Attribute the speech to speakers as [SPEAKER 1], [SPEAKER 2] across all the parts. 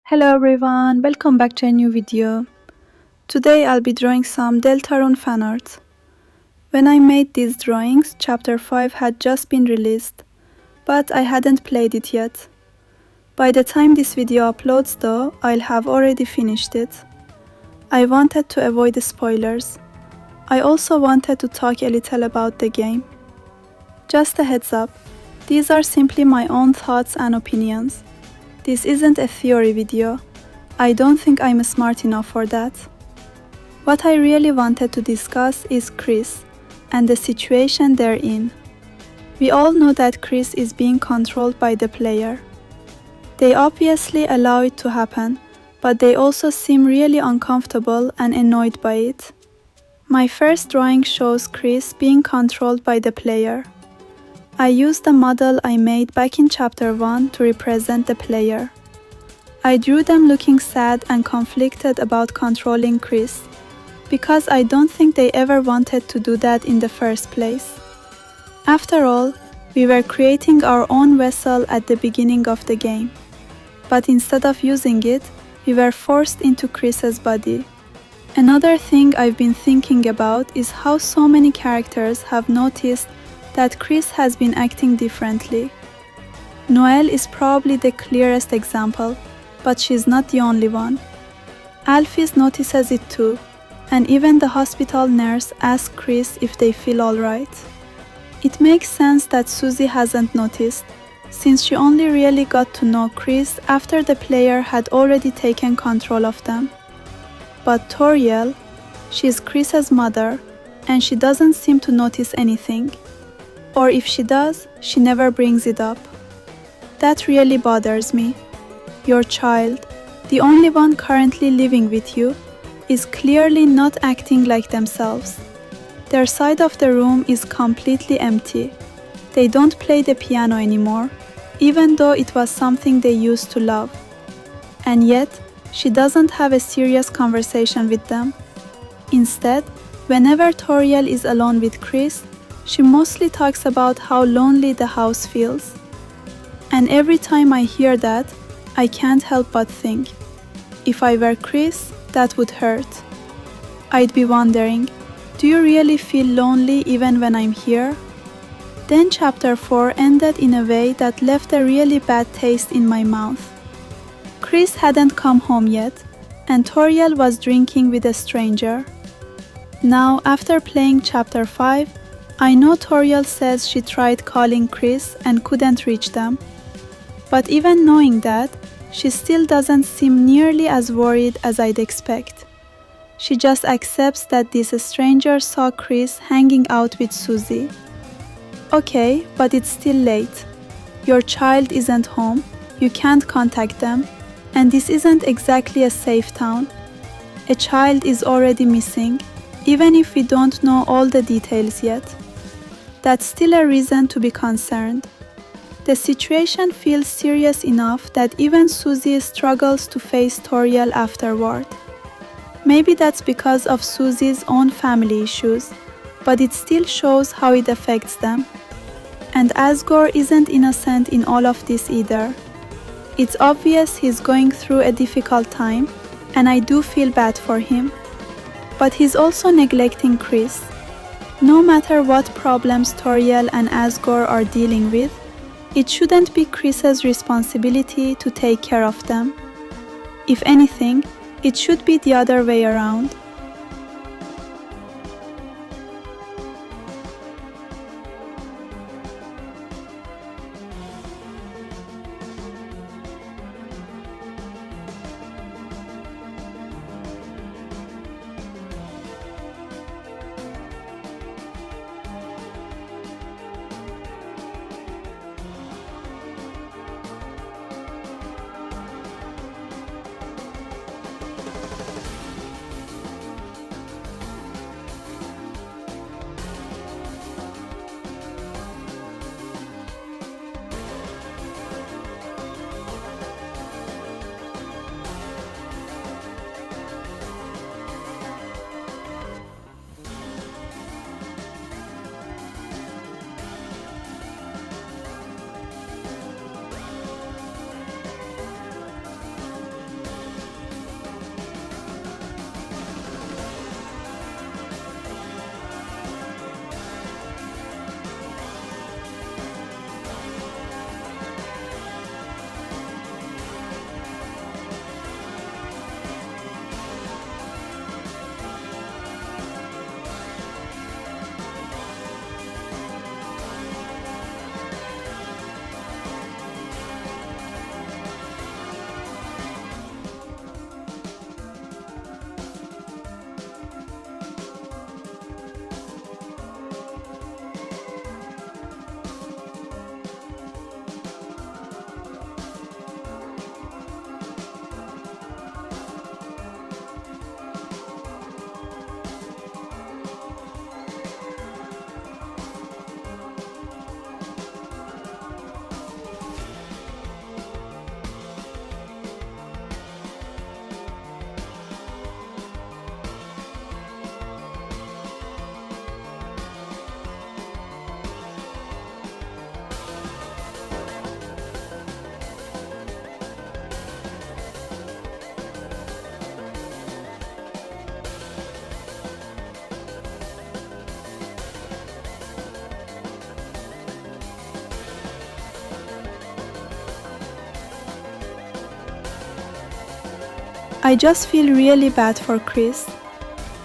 [SPEAKER 1] Hello everyone, welcome back to a new video. Today I'll be drawing some Deltarune fan art. When I made these drawings, chapter 5 had just been released, but I hadn't played it yet. By the time this video uploads though, I'll have already finished it. I wanted to avoid the spoilers. I also wanted to talk a little about the game. Just a heads up, these are simply my own thoughts and opinions. This isn't a theory video. I don't think I'm smart enough for that. What I really wanted to discuss is Kris and the situation they're in. We all know that Kris is being controlled by the player. They obviously allow it to happen, but they also seem really uncomfortable and annoyed by it. My first drawing shows Kris being controlled by the player. I used the model I made back in chapter 1 to represent the player. I drew them looking sad and conflicted about controlling Kris, because I don't think they ever wanted to do that in the first place. After all, we were creating our own vessel at the beginning of the game, but instead of using it, we were forced into Kris's body. Another thing I've been thinking about is how so many characters have noticed that Kris has been acting differently. Noelle is probably the clearest example, but she's not the only one. Alphys notices it too, and even the hospital nurse asks Kris if they feel alright. It makes sense that Susie hasn't noticed, since she only really got to know Kris after the player had already taken control of them. But Toriel, she's Kris's mother, and she doesn't seem to notice anything. Or if she does, she never brings it up. That really bothers me. Your child, the only one currently living with you, is clearly not acting like themselves. Their side of the room is completely empty. They don't play the piano anymore, even though it was something they used to love. And yet, she doesn't have a serious conversation with them. Instead, whenever Toriel is alone with Kris, she mostly talks about how lonely the house feels. And every time I hear that, I can't help but think, if I were Kris, that would hurt. I'd be wondering, do you really feel lonely even when I'm here? Then chapter 4 ended in a way that left a really bad taste in my mouth. Kris hadn't come home yet, and Toriel was drinking with a stranger. Now, after playing chapter 5, I know Toriel says she tried calling Kris and couldn't reach them. But even knowing that, she still doesn't seem nearly as worried as I'd expect. She just accepts that this stranger saw Kris hanging out with Susie. Okay, but it's still late. Your child isn't home, you can't contact them, and this isn't exactly a safe town. A child is already missing, even if we don't know all the details yet. That's still a reason to be concerned. The situation feels serious enough that even Susie struggles to face Toriel afterward. Maybe that's because of Susie's own family issues, but it still shows how it affects them. And Asgore isn't innocent in all of this either. It's obvious he's going through a difficult time, and I do feel bad for him. But he's also neglecting Kris. No matter what problems Toriel and Asgore are dealing with, it shouldn't be Kris's responsibility to take care of them. If anything, it should be the other way around. I just feel really bad for Kris.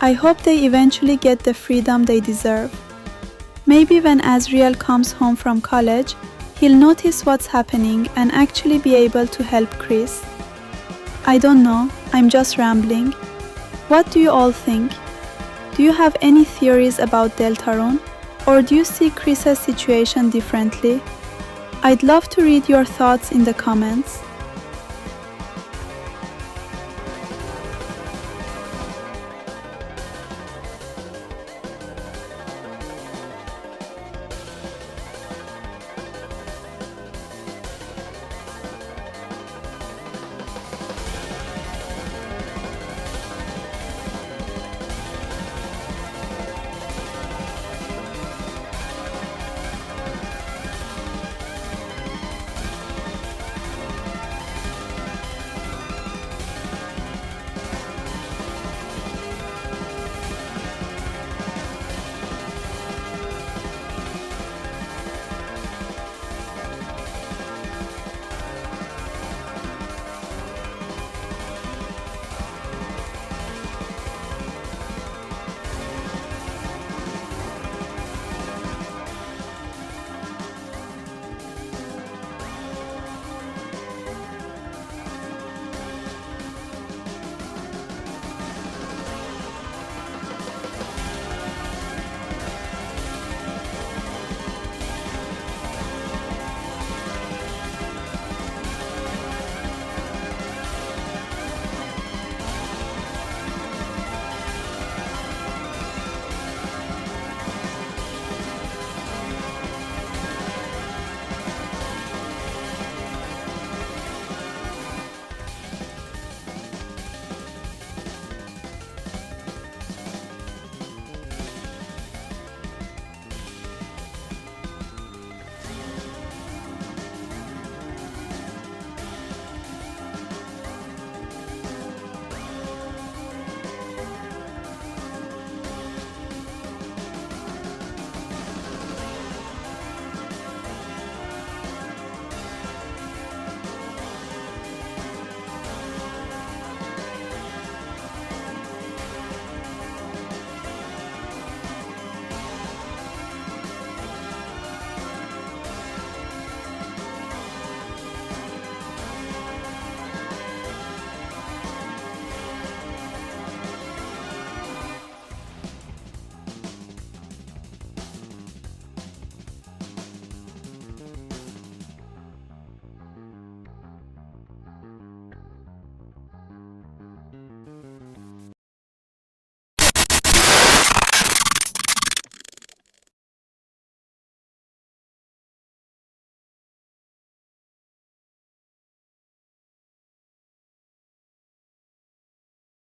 [SPEAKER 1] I hope they eventually get the freedom they deserve. Maybe when Azriel comes home from college, he'll notice what's happening and actually be able to help Kris. I don't know, I'm just rambling. What do you all think? Do you have any theories about Deltarune, or do you see Kris's situation differently? I'd love to read your thoughts in the comments.